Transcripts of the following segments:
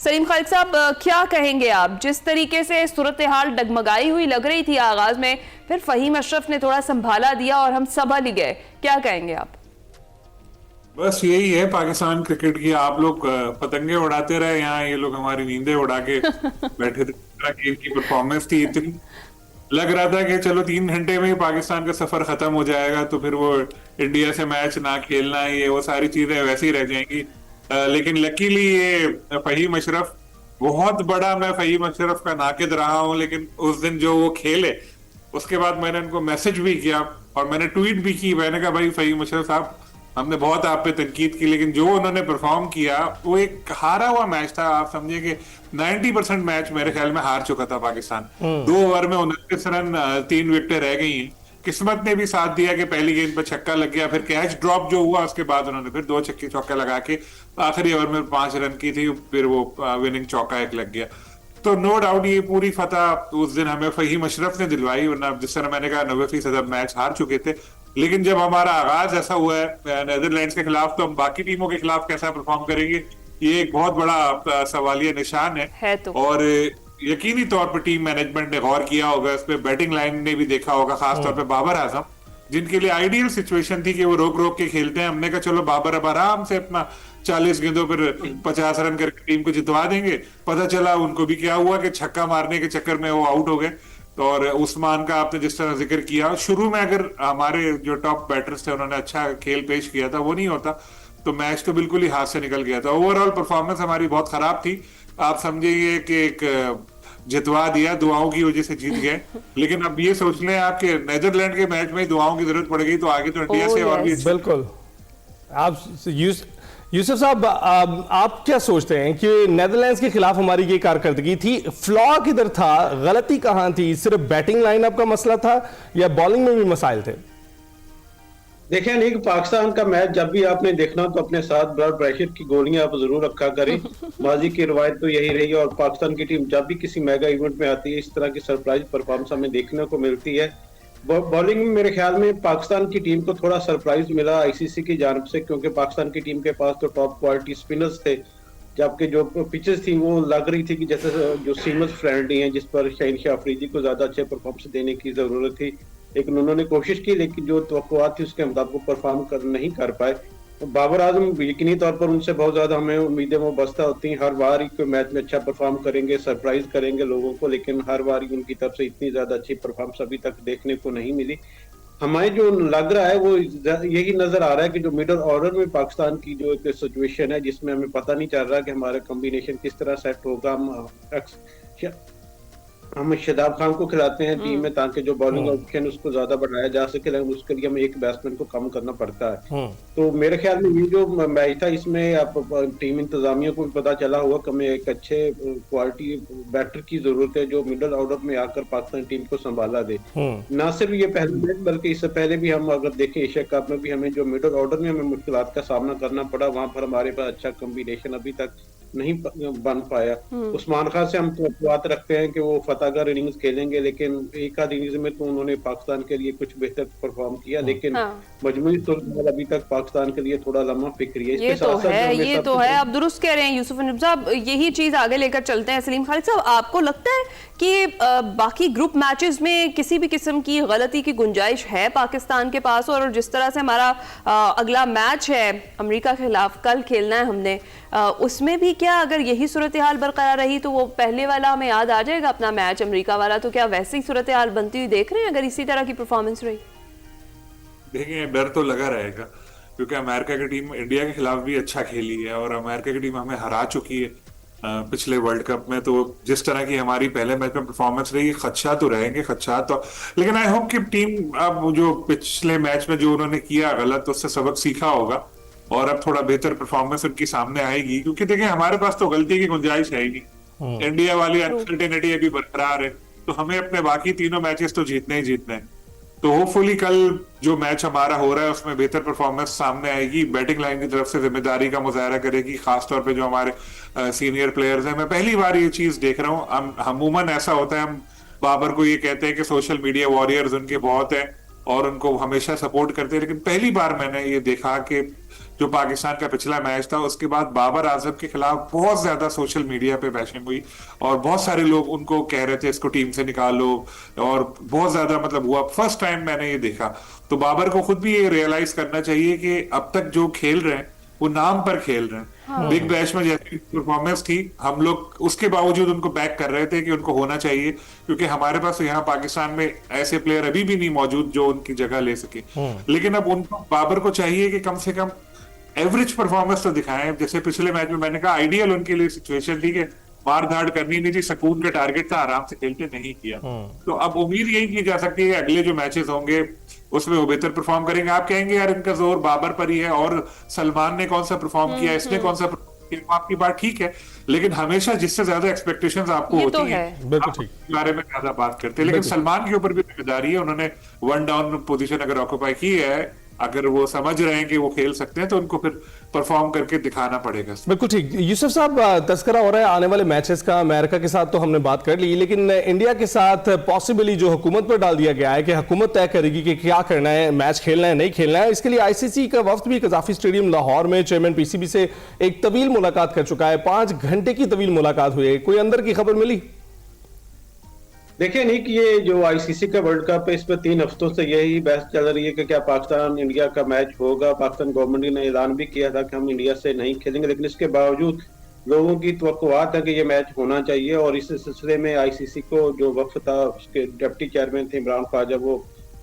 सलीम खालिद साहब, क्या कहेंगे आप? जिस तरीके से सूरत हाल डगमगाई हुई लग रही थी आगाज में, फिर फहीम अशरफ ने थोड़ा संभाला दिया और हम संभल ही गए, क्या कहेंगे आप? बस यही है पाकिस्तान क्रिकेट की। आप लोग पतंगे उड़ाते रहे, यहाँ ये लोग हमारी नींदें उड़ा के बैठे थे। इनकी परफॉर्मेंस थी इतनी, लग रहा था कि चलो 3 घंटे में ही पाकिस्तान का सफर खत्म हो जाएगा, तो फिर वो इंडिया से मैच ना खेलना, ये वो सारी चीजें वैसे ही रह जाएंगी। लेकिन लकीली ये फहीम अशरफ, बहुत बड़ा मैं फहीम अशरफ का नाकिद रहा हूं, लेकिन उस दिन जो वो खेले उसके बाद मैंने उनको मैसेज भी किया और मैंने ट्वीट भी की। मैंने कहा भाई फहीम अशरफ साहब, हमने बहुत आप पे तनकीद की, लेकिन जो उन्होंने परफॉर्म किया वो एक हारा हुआ मैच था। आप समझिए कि 90% मैच मेरे ख्याल में हार चुका था पाकिस्तान। 2 ओवर में 29 रन, 3 विकेटें रह गई हैं। किस्मत ने भी साथ दिया कि पहली गेंद पर छक्का लग गया, फिर कैच ड्रॉप जो हुआ उसके बाद उन्होंने फिर 2 छक्के चौका लगा के आखिरी ओवर में 5 रन की थी, फिर वो विनिंग चौका एक लग गया। तो नो डाउट ये पूरी फतह उस दिन हमें फहीम अशरफ ने दिलवाई, वरना जिस तरह मैंने कहा 90% मैच हार चुके थे। लेकिन जब हमारा आगाज ऐसा हुआ है नेदरलैंड्स के खिलाफ, तो हम बाकी टीमों के खिलाफ कैसा परफॉर्म करेंगे, ये एक बहुत बड़ा सवालिया निशान है तो और यकीनी तौर पर टीम मैनेजमेंट ने गौर किया होगा इस पे, बैटिंग लाइन ने भी देखा होगा, खासतौर पे बाबर आजम, जिनके लिए आइडियल सिचुएशन थी कि वो रोक रोक के खेलते हैं। हमने कहा चलो बाबर अब आराम से अपना 40 गेंदों पर 50 रन करके टीम को जितवा देंगे। पता चला उनको भी क्या हुआ कि छक्का मारने के चक्कर में वो आउट हो गए। और उस्मान का आपने जिस तरह जिक्र किया, शुरू में अगर हमारे जो टॉप बैटर्स थे उन्होंने अच्छा खेल पेश किया था, वो नहीं होता तो मैच तो बिल्कुल ही हाथ से निकल गया था। ओवरऑल परफॉर्मेंस हमारी बहुत खराब थी। आप समझिए कि एक जितवा दिया, दुआओं की वजह से जीत गए। लेकिन अब ये सोच लें आप कि नेदरलैंड के मैच में दुआओं की जरूरत पड़ गई तो आगे तो इंडिया से और भी बिल्कुल। आप यूसुफ साहब, आप क्या सोचते हैं कि नेदरलैंड्स के खिलाफ हमारी ये कारकर्दगी थी, फ्लॉ किधर था, गलती कहां थी? सिर्फ बैटिंग लाइनअप का मसला था या बॉलिंग में भी मसाइल थे? देखिए नहीं, पाकिस्तान का मैच जब भी आपने देखना तो अपने साथ ब्लड प्रेशर की गोलियां आप जरूर रखा करें। माजी की रवायत तो यही रही है और पाकिस्तान की टीम जब भी किसी मेगा इवेंट में आती है इस तरह की सरप्राइज परफॉर्मेंस हमें देखने को मिलती है। बॉलिंग में मेरे ख्याल में पाकिस्तान की टीम को थोड़ा सरप्राइज मिला आईसीसी की जानब से, क्योंकि पाकिस्तान की टीम के पास तो टॉप क्वालिटी स्पिनर्स थे, जबकि जो पिचेस थी वो लग रही थी कि जैसे जो सीमस फ्रेंडली हैं, जिस पर शहीन अफरीदी को ज्यादा अच्छे परफॉर्मेंस देने की जरूरत थी। लेकिन उन्होंने कोशिश की, लेकिन जो तवक्कुआत थी उसके मुताबिक परफॉर्म नहीं कर पाए। बाबर आजम यकीनी तौर पर उनसे बहुत ज्यादा हमें उम्मीदें वो बस्ता होती हैं, हर बार ही मैच में अच्छा परफॉर्म करेंगे, सरप्राइज करेंगे लोगों को, लेकिन हर बार ही उनकी तरफ से इतनी ज्यादा अच्छी परफॉर्मेंस अभी तक देखने को नहीं मिली। हमें जो लग रहा है वो यही नजर आ रहा है कि जो मिडिल ऑर्डर में पाकिस्तान की जो एक सिचुएशन है जिसमें हमें पता नहीं चल रहा कि हमारा कॉम्बिनेशन किस तरह सेट होगा। हम शादाब खान को खिलाते हैं टीम में ताकि जो बॉलिंग ऑप्शन उसको ज्यादा बढ़ाया जा सके, लेकिन उसके लिए हमें एक बैट्समैन को कम करना पड़ता है। तो मेरे ख्याल में ये जो मैच था इसमें आप टीम इंतजामिया को भी पता चला होगा कि हमें एक अच्छे क्वालिटी बैटर की जरूरत है जो मिडिल ऑर्डर में आकर पाकिस्तान टीम को संभाला दे। ना सिर्फ ये पहले मैच बल्कि इससे पहले भी हम अगर देखें एशिया कप में भी हमें जो मिडिल ऑर्डर में हमें मुश्किलात का सामना करना पड़ा, वहां पर हमारे पास अच्छा कॉम्बिनेशन अभी तक नहीं बन पाया। उस्मान खान से हम तो बात रखते हैं कि वो फतेहगढ़ इनिंग्स खेलेंगे, लेकिन एक आध इनिंग्स में तो उन्होंने पाकिस्तान के लिए कुछ बेहतर परफॉर्म किया, लेकिन मजमूई तौर पर अभी तक पाकिस्तान के लिए थोड़ा लम्हा फिक्री है। ये तो है, आप दुरुस्त कह रहे हैं यूसुफ नबी साहब। यही चीज आगे लेकर चलते हैं। सलीम खालिद साहब, आपको लगता है कि बाकी ग्रुप मैचेस में किसी भी किस्म की गलती की गुंजाइश है पाकिस्तान के पास? और जिस तरह से हमारा अगला मैच है अमेरिका के खिलाफ, कल खेलना है हमने, उसमें भी क्या अगर यही सूरत हाल बरकरार रही तो वो पहले वाला हमें याद आ जाएगा अपना मैच अमेरिका वाला? तो क्या वैसे ही सूरत हाल बनती हुई देख रहे हैं अगर इसी तरह की परफॉर्मेंस रही? देखिए, डर तो लगा रहेगा क्योंकि अमेरिका की टीम इंडिया के खिलाफ भी अच्छा खेली है और अमेरिका की टीम हमें हरा चुकी है पिछले वर्ल्ड कप में। तो जिस तरह की हमारी पहले मैच में परफॉर्मेंस रही, खदशा तो रहेंगे, खदशा तो, लेकिन आई होप कि टीम अब जो पिछले मैच में जो उन्होंने किया गलत उससे सबक सीखा होगा और अब थोड़ा बेहतर परफॉर्मेंस उनकी सामने आएगी। क्योंकि देखिए हमारे पास तो गलती की गुंजाइश है ही नहीं, इंडिया वाली अनसर्टेनिटी अभी बरकरार है, तो हमें अपने बाकी तीनों मैचेस तो जीतने ही जीतने हैं। तो होपफुली कल जो मैच हमारा हो रहा है उसमें बेहतर परफॉर्मेंस सामने आएगी, बैटिंग लाइन की तरफ से जिम्मेदारी का मुजाहरा करेगी, खासतौर पे जो हमारे सीनियर प्लेयर्स हैं। मैं पहली बार ये चीज देख रहा हूँ, अमूमन ऐसा होता है, हम बाबर को ये कहते हैं कि सोशल मीडिया वॉरियर्स उनके बहुत हैं और उनको हमेशा सपोर्ट करते हैं, लेकिन पहली बार मैंने ये देखा कि जो पाकिस्तान का पिछला मैच था, उसके बाद बाबर आजम के खिलाफ बहुत ज्यादा सोशल मीडिया पे बैशिंग हुई और बहुत सारे लोग उनको कह रहे थे इसको टीम से निकालो, और बहुत ज्यादा मतलब हुआ। फर्स्ट टाइम मैंने ये देखा। तो बाबर को खुद भी ये रियलाइज करना चाहिए कि अब तक जो खेल रहे हैं वो नाम पर खेल रहे हैं। बिग बैश में जैसी परफॉर्मेंस थी, हम लोग उसके बावजूद उनको बैक कर रहे थे कि उनको होना चाहिए, क्योंकि हमारे पास यहाँ पाकिस्तान में ऐसे प्लेयर अभी भी नहीं मौजूद जो उनकी जगह ले सके। लेकिन अब उनको, बाबर को चाहिए कि कम से कम एवरेज परफॉर्मेंस तो दिखाएं। जैसे पिछले मैच में मैंने कहा, आइडियल उनके लिए सिचुएशन थी कि मार धाड़ करनी नहीं थी, सुकून का टारगेट था, आराम से खेलते, नहीं किया। तो अब उम्मीद यही की जा सकती है अगले जो मैचेस होंगे उसमें वो बेहतर परफॉर्म करेंगे। आप कहेंगे यार इनका जोर बाबर पर ही है, और सलमान ने कौन सा परफॉर्म किया, इसने कौन सा परफॉर्म किया, आपकी बात ठीक है, लेकिन हमेशा जिससे ज्यादा एक्सपेक्टेशंस आपको ये होती तो हैं, है। बिल्कुल आप ठीक। उसके बारे में ज्यादा बात करते हैं। लेकिन सलमान के ऊपर भी जिम्मेदारी है, उन्होंने वन डाउन पोजीशन अगर ऑक्यूपाई की है, अगर वो समझ रहे हैं कि वो खेल सकते हैं, तो उनको फिर परफॉर्म करके दिखाना पड़ेगा। बिल्कुल ठीक। यूसुफ साहब, तस्करा हो रहा है आने वाले मैचेस का। अमेरिका के साथ तो हमने बात कर ली, लेकिन इंडिया के साथ पॉसिबली जो हुकूमत पर डाल दिया गया है कि हुकूमत तय करेगी कि क्या करना है, मैच खेलना है नहीं खेलना है। इसके लिए आईसीसी का वफ्द भी कजाफी स्टेडियम लाहौर में चेयरमैन पीसीबी से एक तवील मुलाकात कर चुका है। 5 घंटे की तवील मुलाकात हुई है। कोई अंदर की खबर मिली? देखिए नहीं कि ये जो आईसीसी का वर्ल्ड कप है, इस पर 3 हफ्तों से यही बहस चल रही है कि क्या पाकिस्तान इंडिया का मैच होगा। पाकिस्तान गवर्नमेंट ने ऐलान भी किया था कि हम इंडिया से नहीं खेलेंगे, लेकिन इसके बावजूद लोगों की तवक्कुआत है कि ये मैच होना चाहिए। और इस सिलसिले में आईसीसी को जो वक्त था, उसके डिप्टी चेयरमैन थे इमरान ख्वाजा, वो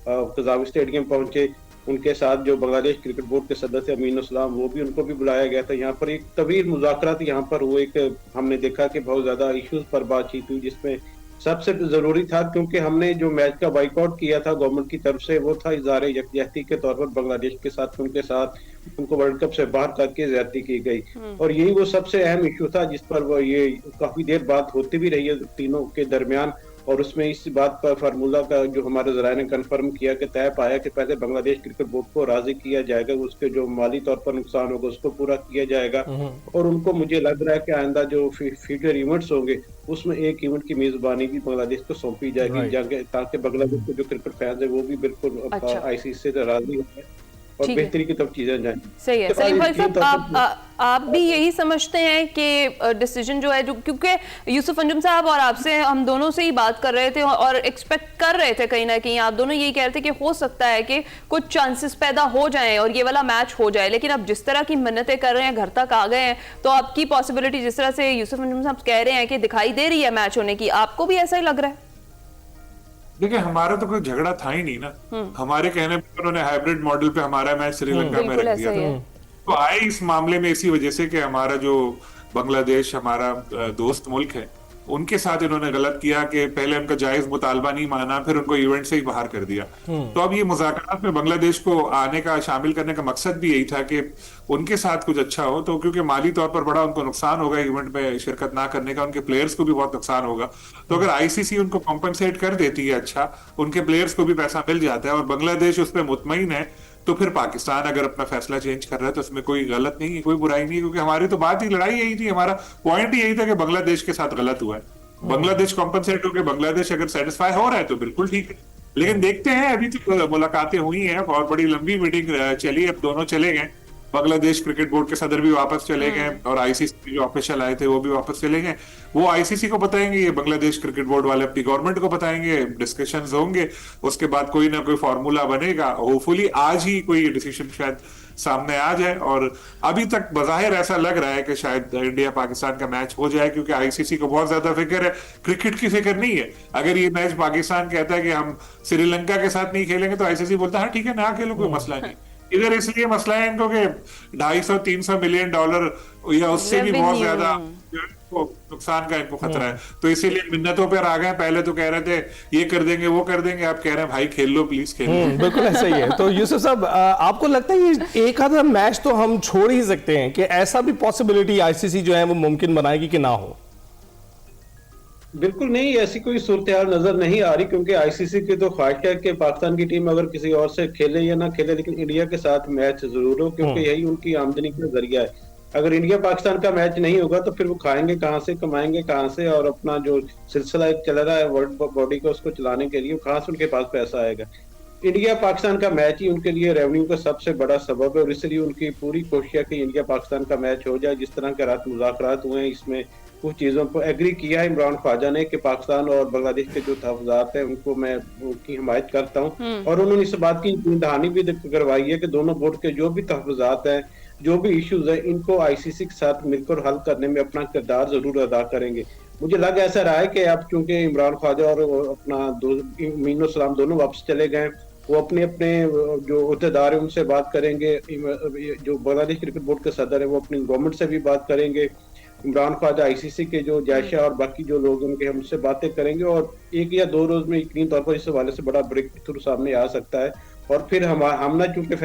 कजावी स्टेडियम पहुंचे। उनके साथ जो बांग्लादेश क्रिकेट बोर्ड के सदस्य अमीन इस्लाम, वो भी, उनको भी बुलाया गया था। यहाँ पर एक तवील मुज़ाकरात यहाँ पर हुए। एक हमने देखा कि बहुत ज्यादा इश्यूज पर बातचीत हुई, जिसमें सबसे जरूरी था, क्योंकि हमने जो मैच का बाइकआउट किया था गवर्नमेंट की तरफ से, वो था इज़हार यकजहती के तौर पर बांग्लादेश के साथ, उनके साथ उनको वर्ल्ड कप से बाहर करके ज्यादती की गई। और यही वो सबसे अहम इशू था जिस पर वो ये काफी देर बात होती भी रही है तीनों के दरमियान। और उसमें इस बात पर फार्मूला का जो हमारे जराये ने कंफर्म किया कि तय पाया कि पहले बांग्लादेश क्रिकेट बोर्ड को राजी किया जाएगा, उसके जो माली तौर पर नुकसान होगा उसको पूरा किया जाएगा। और उनको, मुझे लग रहा है कि आइंदा जो फ्यूचर इवेंट्स होंगे उसमें एक इवेंट की मेजबानी भी बांग्लादेश को सौंपी जाएगी, ताकि बांग्लादेश के जो क्रिकेट फैंस है वो भी बिल्कुल आईसीसी से राजी होंगे और बेहतरी की तरफ चीजें जाएं। सही है। सलीम भाई साहब, आप भी यही समझते हैं कि डिसीजन जो है, जो क्योंकि यूसुफ अंजुम साहब और आपसे हम दोनों से ही बात कर रहे थे और एक्सपेक्ट कर रहे थे कहीं ना कहीं, आप दोनों यही कह रहे थे कि हो सकता है कि कुछ चांसेस पैदा हो जाएं और ये वाला मैच हो जाए, लेकिन अब जिस तरह की मिन्नतें कर रहे हैं, घर तक आ गए हैं, तो आपकी पॉसिबिलिटी जिस तरह से यूसुफ अंजुम साहब कह रहे हैं कि दिखाई दे रही है मैच होने की, आपको भी ऐसा ही लग रहा है? देखिए, हमारा तो कोई झगड़ा था ही नहीं ना। हमारे कहने पर उन्होंने हाइब्रिड मॉडल पे हमारा मैच श्रीलंका में रख दिया था। तो आए इस मामले में इसी वजह से कि हमारा जो बांग्लादेश हमारा दोस्त मुल्क है, उनके साथ इन्होंने गलत किया कि पहले उनका जायज मुतालबा नहीं माना, फिर उनको इवेंट से ही बाहर कर दिया। तो अब ये मुज़ाकरात में बांग्लादेश को आने का, शामिल करने का मकसद भी यही था कि उनके साथ कुछ अच्छा हो। तो क्योंकि माली तौर पर बड़ा उनको नुकसान होगा इवेंट में शिरकत ना करने का, उनके प्लेयर्स को भी बहुत नुकसान होगा। तो अगर आईसीसी उनको कॉम्पनसेट कर देती है, अच्छा, उनके प्लेयर्स को भी पैसा मिल जाता है और बांग्लादेश उस पर मुतमईन है, तो फिर पाकिस्तान अगर अपना फैसला चेंज कर रहा है तो उसमें कोई गलत नहीं है, कोई बुराई नहीं है, क्योंकि हमारी तो बात ही, लड़ाई यही थी, हमारा पॉइंट यही था कि बांग्लादेश के साथ गलत हुआ है। बांग्लादेश कॉम्पनसेट होकर बांग्लादेश अगर सेटिस्फाई हो रहा है तो बिल्कुल ठीक है। लेकिन देखते हैं, अभी तो मुलाकातें हुई हैं, बहुत बड़ी लंबी मीटिंग चली, अब दोनों चले गए, बांग्लादेश क्रिकेट बोर्ड के सदर भी वापस चले गए और आईसीसी जो ऑफिशियल आए थे वो भी वापस चले गए। वो आईसीसी को बताएंगे, ये बांग्लादेश क्रिकेट बोर्ड वाले अपनी गवर्नमेंट को बताएंगे, डिस्कशंस होंगे, उसके बाद कोई ना कोई फॉर्मूला बनेगा। होपफुली आज ही कोई डिसीजन शायद सामने आ जाए। और अभी तक बज़ाहिर ऐसा लग रहा है कि शायद इंडिया पाकिस्तान का मैच हो जाए, क्योंकि आईसीसी को बहुत ज्यादा फिक्र है, क्रिकेट की फिक्र नहीं है। अगर ये मैच पाकिस्तान कहता है कि हम श्रीलंका के साथ नहीं खेलेंगे, तो आईसीसी बोलता है हाँ ठीक है, ना खेलो, कोई मसला नहीं। इधर इसलिए मसला है इनको कि $250-300 मिलियन या उससे भी बहुत ज्यादा नुकसान का इनको खतरा है। तो इसीलिए मिन्नतों पर आ गए। पहले तो कह रहे थे ये कर देंगे वो कर देंगे, आप कह रहे हैं भाई खेल लो, प्लीज खेल लो। बिल्कुल ऐसा ही है। तो यूसुफ साहब, आपको लगता है ये एक आधा मैच तो हम छोड़ ही सकते हैं, कि ऐसा भी पॉसिबिलिटी आईसीसी जो है वो मुमकिन बनाएगी कि ना हो? बिल्कुल नहीं, ऐसी कोई सूरत नजर नहीं आ रही, क्योंकि आईसीसी की तो ख्वाहिश है कि पाकिस्तान की टीम अगर किसी और से खेले या ना खेले, लेकिन इंडिया के साथ मैच जरूर हो, क्योंकि यही उनकी आमदनी का जरिया है। अगर इंडिया पाकिस्तान का मैच नहीं होगा तो फिर वो खाएंगे कहाँ से, कमाएंगे कहाँ से, और अपना जो सिलसिला एक चल रहा है वर्ल्ड बॉडी को, उसको चलाने के लिए कहाँ से उनके पास पैसा आएगा। इंडिया पाकिस्तान का मैच ही उनके लिए रेवेन्यू का सबसे बड़ा सबब है और इसलिए उनकी पूरी कोशिश है कि इंडिया पाकिस्तान का मैच हो जाए। जिस तरह के रात मुज़ाकरात हुए हैं, इसमें कुछ चीज़ों पर एग्री किया है इमरान ख्वाजा ने कि पाकिस्तान और बांग्लादेश के जो तहफ़्फ़ुज़ात हैं उनको मैं उनकी हिमायत करता हूँ और उन्होंने इस बात की यकीन दहानी भी करवाई है कि दोनों बोर्ड के जो भी तहफ़्फ़ुज़ात हैं, जो भी इश्यूज हैं, इनको आईसीसी के साथ मिलकर हल करने में अपना किरदार जरूर अदा करेंगे। मुझे लग ऐसा रहा है कि अब चूंकि इमरान ख्वाजा और अपना मीनो सलाम दोनों वापस चले गए, वो अपने अपने जो अहदेदार है उनसे बात करेंगे। जो बांग्लादेश क्रिकेट बोर्ड के सदर है वो अपनी गवर्नमेंट से भी बात करेंगे। इमरान ख्वाजा आईसीसी के जो जयशा और बाकी जो लोग उनके हमसे बातें करेंगे और 1 या 2 रोज में यकीनी तौर पर इस हवाले से बड़ा ब्रेक थ्रू सामने आ सकता है। और फिर हमारा चूंकि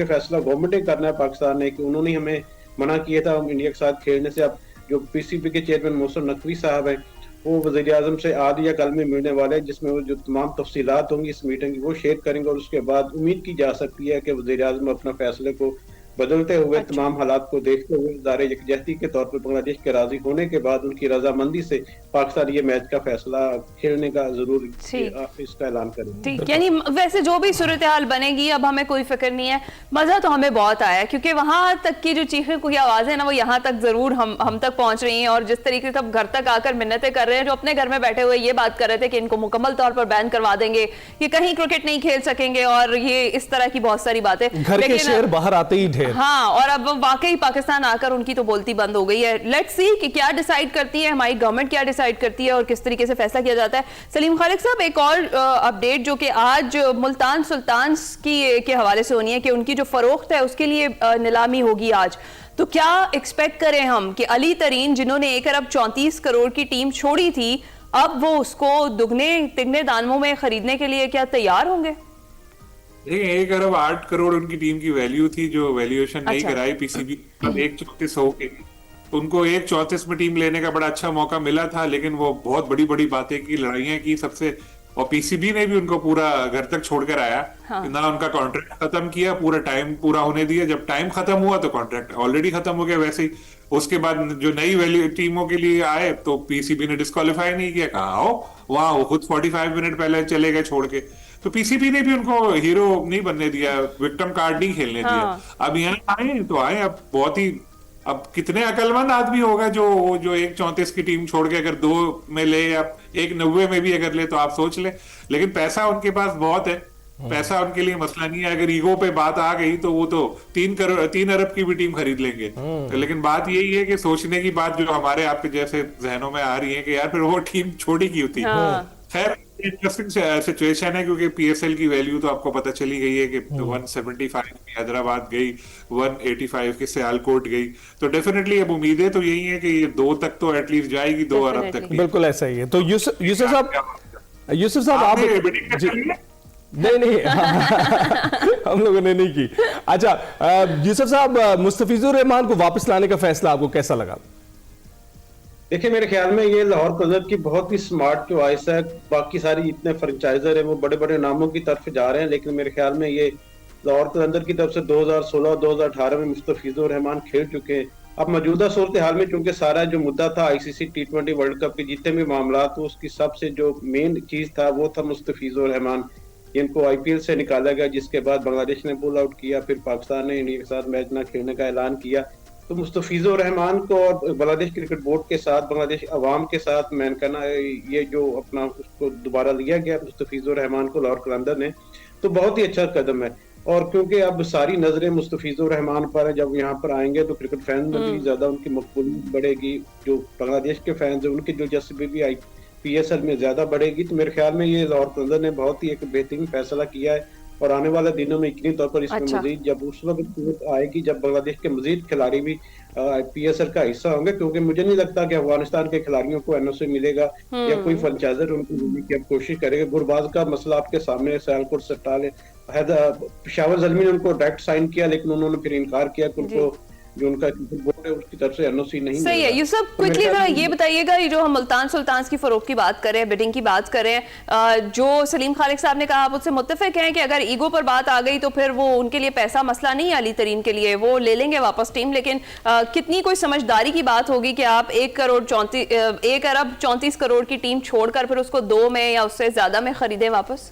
फैसला गवर्नमेंट ने करना है पाकिस्तान ने, कि उन्होंने हमें मना किया था हम इंडिया के साथ खेलने से। अब जो पीसीबी के चेयरमैन मोहसिन नकवी साहब हैं, वो वज़ीर-ए-आज़म से आज या कल में मिलने वाले हैं, जिसमें वो जो तमाम तफसीलात होंगी इस मीटिंग की वो शेयर करेंगे और उसके बाद उम्मीद की जा सकती है कि वज़ीर-ए-आज़म अपना फैसले को बदलते हुए तमाम हालात को देखते हुए ज़ाहिर यकजहती के तौर पर बांग्लादेश के राजी होने के बाद उनकी रजामंदी से पाकिस्तान ये मैच का फैसला खेलने का जरूर इसका ऐलान करें। ठीक, यानी वैसे जो भी सूरत हाल बनेगी अब हमें कोई फिक्र नहीं है। मजा तो हमें बहुत आया क्योंकि वहां तक की जो चीखें की आवाजें है ना, वो यहाँ तक जरूर हम तक पहुंच रही हैं और जिस तरीके से घर तक आकर मिन्नतें कर रहे हैं, जो अपने घर में बैठे हुए ये बात कर रहे थे कि इनको मुकम्मल तौर पर बैन करवा देंगे, ये कहीं क्रिकेट नहीं खेल सकेंगे और ये इस तरह की बहुत सारी बातें, घर के शेर बाहर आते ही ढेर। हाँ, और अब वाकई पाकिस्तान आकर उनकी तो बोलती बंद हो गई है। लेट्स सी कि क्या डिसाइड करती है हमारी गवर्नमेंट, क्या डिसाइड करती है और किस तरीके से फैसला किया जाता है। सलीम खालिक साहब, एक और अपडेट जो कि आज मुल्तान सुल्तान्स के हवाले से होनी है कि उनकी जो फरोख्त है उसके लिए नीलामी होगी आज, तो क्या एक्सपेक्ट करें हम कि अली तरीन जिन्होंने 1 अरब 34 करोड़ की टीम छोड़ी थी, अब वो उसको दुगने तिगने दामों में खरीदने के लिए क्या तैयार होंगे? देखिए 1 अरब 8 करोड़ उनकी टीम की वैल्यू थी, जो वैल्यूएशन नहीं कराई पीसीबी 1/34 हो के, उनको 1/34 में टीम लेने का बड़ा अच्छा मौका मिला था, लेकिन वो बहुत बड़ी बड़ी बातें की, लड़ाइयां की सबसे, और पीसीबी ने भी उनको पूरा घर तक छोड़कर आया। हाँ। ना उनका कॉन्ट्रैक्ट खत्म किया, पूरा टाइम पूरा होने दिया, जब टाइम खत्म हुआ तो कॉन्ट्रैक्ट ऑलरेडी खत्म हो गया वैसे ही। उसके बाद जो नई वैल्यू टीमों के लिए आए तो पीसीबी ने डिस्क्वालीफाई नहीं किया, कहा आओ, वहां वो खुद 45 मिनट पहले चले गए छोड़ के, तो पीसीबी ने भी उनको हीरो नहीं बनने दिया, विक्टिम कार्ड नहीं खेलने दिया। अब यहाँ आए तो आए, अब बहुत ही, अब कितने अकलमंद आदमी होगा जो 1/34 की टीम छोड़ के अगर 2 में ले या 1/90 में भी अगर ले तो आप सोच ले, लेकिन पैसा उनके पास बहुत है, पैसा उनके लिए मसला नहीं है। अगर ईगो पे बात आ गई तो वो तो 3 अरब की भी टीम खरीद लेंगे। तो लेकिन बात यही है कि सोचने की बात जो हमारे आपके जैसे जहनों में आ रही है कि यार फिर वो टीम छोड़ी क्यों थी। खैर इंटरेस्टिंग सिचुएशन है क्योंकि पीएसएल की वैल्यू तो आपको पता चली गई है कि 175 की हैदराबाद गई, 185 की सियालकोट गई, तो डेफिनेटली अब उम्मीदें तो यही है कि ये 2 तक तो एटलीस्ट जाएगी, 2 अरब तक। बिल्कुल ऐसा ही है। तो यूसुफ साहब आप नहीं हम लोगों ने नहीं की। अच्छा यूसुफ साहब, मुस्तफिजुर रहमान को वापस लाने का फैसला आपको कैसा लगा? देखिए मेरे ख्याल में ये लाहौर कलंदर की बहुत ही स्मार्ट चॉइस है। बाकी सारी जितने फ्रेंचाइजर है वो बड़े बड़े नामों की तरफ जा रहे हैं, लेकिन मेरे ख्याल में ये लाहौर कलंदर की तरफ से 2016-2018 में मुस्तफिजुर रहमान खेल चुके हैं। अब मौजूदा सूरत हाल में चूंकि सारा जो मुद्दा था आईसीसी T20 वर्ल्ड कप के जितने भी मामला, तो उसकी सबसे जो मेन चीज था वो था मुस्तफिजुर रहमान। इनको आईपीएल से निकाला गया, जिसके बाद बांग्लादेश ने पुल आउट किया, फिर पाकिस्तान ने इंडिया के साथ मैच ना खेलने का ऐलान किया। तो मुस्तफिजुर रहमान को और बांग्लादेश क्रिकेट बोर्ड के साथ, बांग्लादेश अवाम के साथ मैं कहना ये जो अपना उसको दोबारा लिया गया मुस्तफिजुर रहमान को लाहौर कलंदर ने, तो बहुत ही अच्छा कदम है। और क्योंकि अब सारी नजरें मुस्तफिजुर रहमान पर है, जब यहाँ पर आएंगे तो क्रिकेट फैंस में भी ज्यादा उनकी मकबूलियत बढ़ेगी, जो बांग्लादेश के फैंस है उनकी दिलचस्पी भी आईपीएल में ज्यादा बढ़ेगी। तो मेरे ख्याल में ये लाहौर कलंदर ने बहुत ही एक बेहतरीन फैसला किया है और आने वाले दिनों में यकीनी तौर पर इसमें मजीद जब उस वक्त आएगी जब बांग्लादेश के मजीद खिलाड़ी भी पीएसएल का हिस्सा होंगे, क्योंकि मुझे नहीं लगता कि अफगानिस्तान के खिलाड़ियों को एनओसी मिलेगा या कोई फ्रेंचाइजर उनको मिलने की अब कोशिश करेगा। गुरबाज का मसला आपके सामने, सियालकोट सट्टाल पेशावर ज़ल्मी ने उनको डायरेक्ट साइन किया, लेकिन उन्होंने फिर इनकार किया कि उनको जो उनका बोर्ड है उसकी तरफ से एनओसी नहीं। सही है। यूसुफ क्विकली जरा ये बताइएगा, ये जो हम मुल्तान सुल्तान्स की फरोख्त की बात कर रहे हैं, बिडिंग की बात कर रहे हैं, जो सलीम खालिक साहब ने कहा आप उससे मुत्तफिक हैं कि अगर ईगो पर बात आ गई तो फिर वो उनके लिए पैसा मसला नहीं है, अली तरीन के लिए वो ले लेंगे वापस टीम, लेकिन कितनी कोई समझदारी की बात होगी कि आप 1 अरब 34 करोड़ की टीम छोड़कर फिर उसको 2 में या उससे ज्यादा में खरीदें वापस?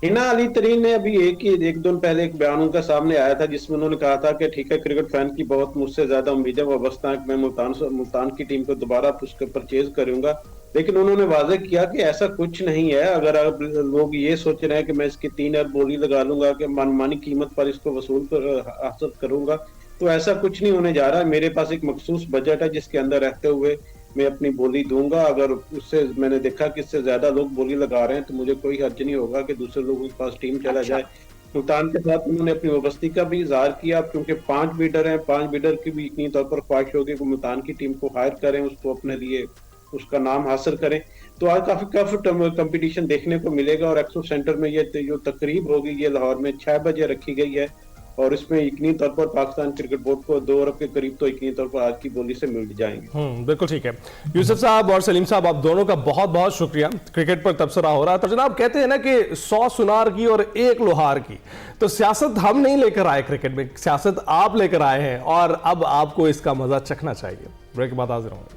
हिना अली तरीन ने अभी एक दिन पहले एक बयान उनका सामने आया था जिसमें उन्होंने कहा था कि ठीक है, क्रिकेट फैन की बहुत मुझसे ज्यादा उम्मीदें वाबस्ता है कि मैं मुल्तान की टीम को दोबारा उसके परचेज करूंगा, लेकिन उन्होंने वाजे किया कि ऐसा कुछ नहीं है। अगर आप लोग ये सोच रहे हैं कि मैं इसकी 3 अरब बोली लगा लूंगा, कि मनमानी कीमत पर इसको हासिल करूंगा, तो ऐसा कुछ नहीं होने जा रहा है। मेरे पास एक मखसूस बजट है जिसके अंदर रहते हुए मैं अपनी बोली दूंगा। अगर उससे मैंने देखा कि इससे ज्यादा लोग बोली लगा रहे हैं तो मुझे कोई हर्ज नहीं होगा कि दूसरे लोगों के पास टीम चला जाए। मुल्तान के साथ उन्होंने अपनी वाबस्ती का भी इजहार किया, क्योंकि 5 बीडर हैं, 5 बीडर की भी यकीनी तौर पर ख्वाहिश होगी कि मुल्तान की टीम को हायर करें, उसको अपने लिए उसका नाम हासिल करें। तो आज काफी टफ कंपटीशन देखने को मिलेगा। और एक्सो सेंटर में ये जो तकरीब होगी ये लाहौर में 6 बजे रखी गई है, और इसमें यकीनी तौर पर पाकिस्तान क्रिकेट बोर्ड को 2 अरब के करीब तो यकीनी तौर पर आज की बोली से मिल जाएंगे। बिल्कुल ठीक है। यूसुफ साहब और सलीम साहब, आप दोनों का बहुत बहुत शुक्रिया। क्रिकेट पर तबसरा हो रहा था। जनाब कहते हैं ना कि 100 सुनार की और 1 लोहार की, तो सियासत हम नहीं लेकर आए क्रिकेट में, सियासत आप लेकर आए हैं और अब आपको इसका मजा चखना चाहिए। ब्रेक के बाद हाजिर होंगे।